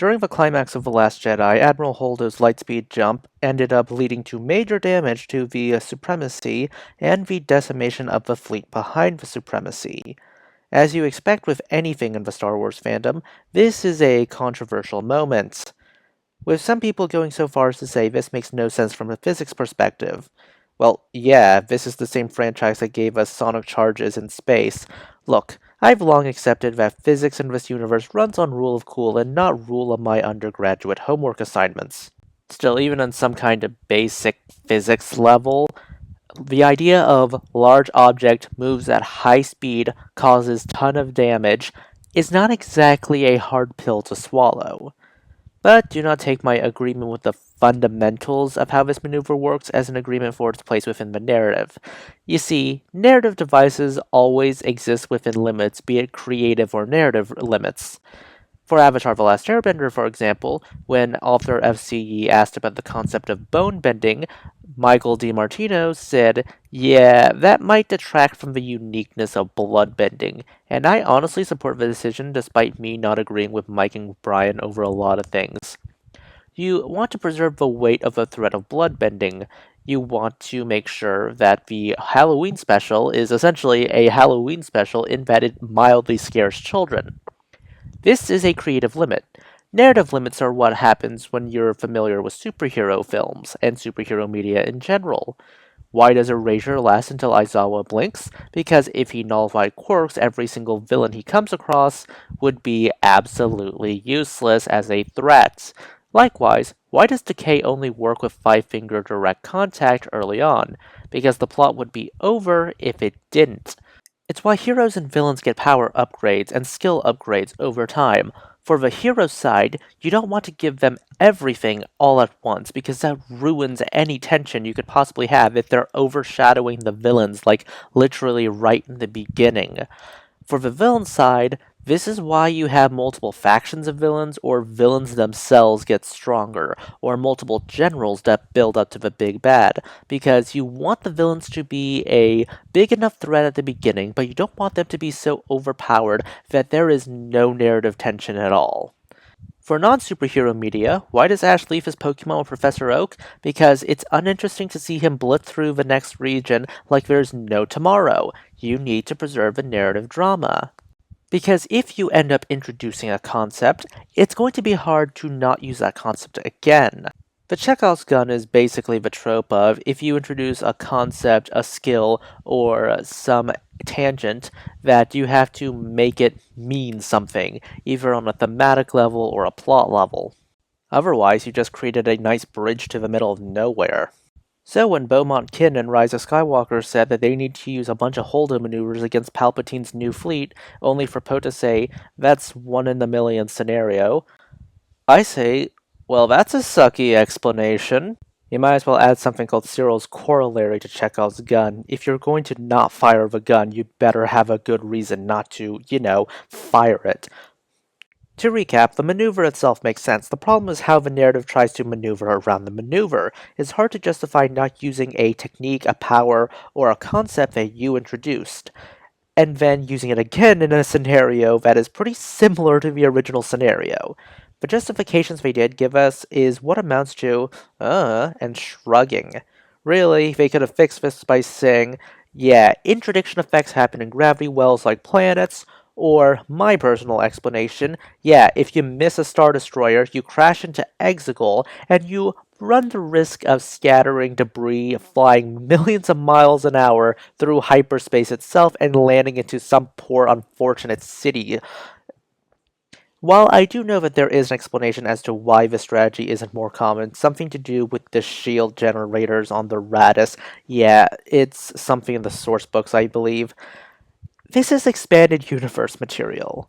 During the climax of The Last Jedi, Admiral Holdo's lightspeed jump ended up leading to major damage to the Supremacy and the decimation of the fleet behind the Supremacy. As you expect with anything in the Star Wars fandom, this is a controversial moment, with some people going so far as to say this makes no sense from a physics perspective. Well, yeah, this is the same franchise that gave us sonic charges in space. Look, I've long accepted that physics in this universe runs on rule of cool and not rule of my undergraduate homework assignments. Still, even on some kind of basic physics level, the idea of large object moves at high speed causes ton of damage is not exactly a hard pill to swallow. But do not take my agreement with the fundamentals of how this maneuver works as an agreement for its place within the narrative. You see, narrative devices always exist within limits, be it creative or narrative limits. For Avatar The Last Airbender, for example, when author FCE asked about the concept of bone bending, Michael DiMartino said, "Yeah, that might detract from the uniqueness of blood bending, and I honestly support the decision despite me not agreeing with Mike and Brian over a lot of things. You want to preserve the weight of the threat of blood bending. You want to make sure that the Halloween special is essentially a Halloween special in that it mildly scares children. This is a creative limit. Narrative limits are what happens when you're familiar with superhero films and superhero media in general. Why does Erasure last until Aizawa blinks? Because if he nullified quirks, every single villain he comes across would be absolutely useless as a threat. Likewise, why does Decay only work with five-finger direct contact early on? Because the plot would be over if it didn't. It's why heroes and villains get power upgrades and skill upgrades over time. For the hero side, you don't want to give them everything all at once because that ruins any tension you could possibly have if they're overshadowing the villains, like literally right in the beginning. For the villain side, this is why you have multiple factions of villains, or villains themselves get stronger, or multiple generals that build up to the big bad, because you want the villains to be a big enough threat at the beginning, but you don't want them to be so overpowered that there is no narrative tension at all. For non-superhero media, why does Ash leave his Pokemon with Professor Oak? Because it's uninteresting to see him blip through the next region like there's no tomorrow. You need to preserve the narrative drama. Because if you end up introducing a concept, it's going to be hard to not use that concept again. The Chekhov's gun is basically the trope of if you introduce a concept, a skill, or some tangent, that you have to make it mean something, either on a thematic level or a plot level. Otherwise, you just created a nice bridge to the middle of nowhere. So when Beaumont Kin and Rise of Skywalker said that they need to use a bunch of Holdo maneuvers against Palpatine's new fleet, only for Poe to say, "That's one in a million scenario," I say, well, that's a sucky explanation. You might as well add something called Cyril's corollary to Chekhov's gun. If you're going to not fire the gun, you better have a good reason not to, fire it. To recap, the maneuver itself makes sense. The problem is how the narrative tries to maneuver around the maneuver. It's hard to justify not using a technique, a power, or a concept that you introduced, and then using it again in a scenario that is pretty similar to the original scenario. The justifications they did give us is what amounts to, and shrugging. Really, they could have fixed this by saying, yeah, interdiction effects happen in gravity wells like planets, or my personal explanation, yeah, if you miss a Star Destroyer, you crash into Exegol, and you run the risk of scattering debris flying millions of miles an hour through hyperspace itself and landing into some poor unfortunate city. While I do know that there is an explanation as to why this strategy isn't more common, something to do with the shield generators on the Radis, yeah, it's something in the source books, I believe. This is expanded universe material.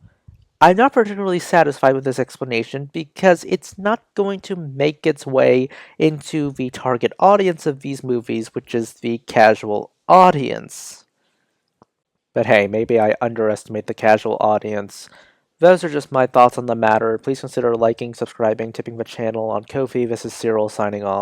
I'm not particularly satisfied with this explanation because it's not going to make its way into the target audience of these movies, which is the casual audience. But hey, maybe I underestimate the casual audience. Those are just my thoughts on the matter. Please consider liking, subscribing, tipping the channel on Ko-fi. This is Cyril signing off.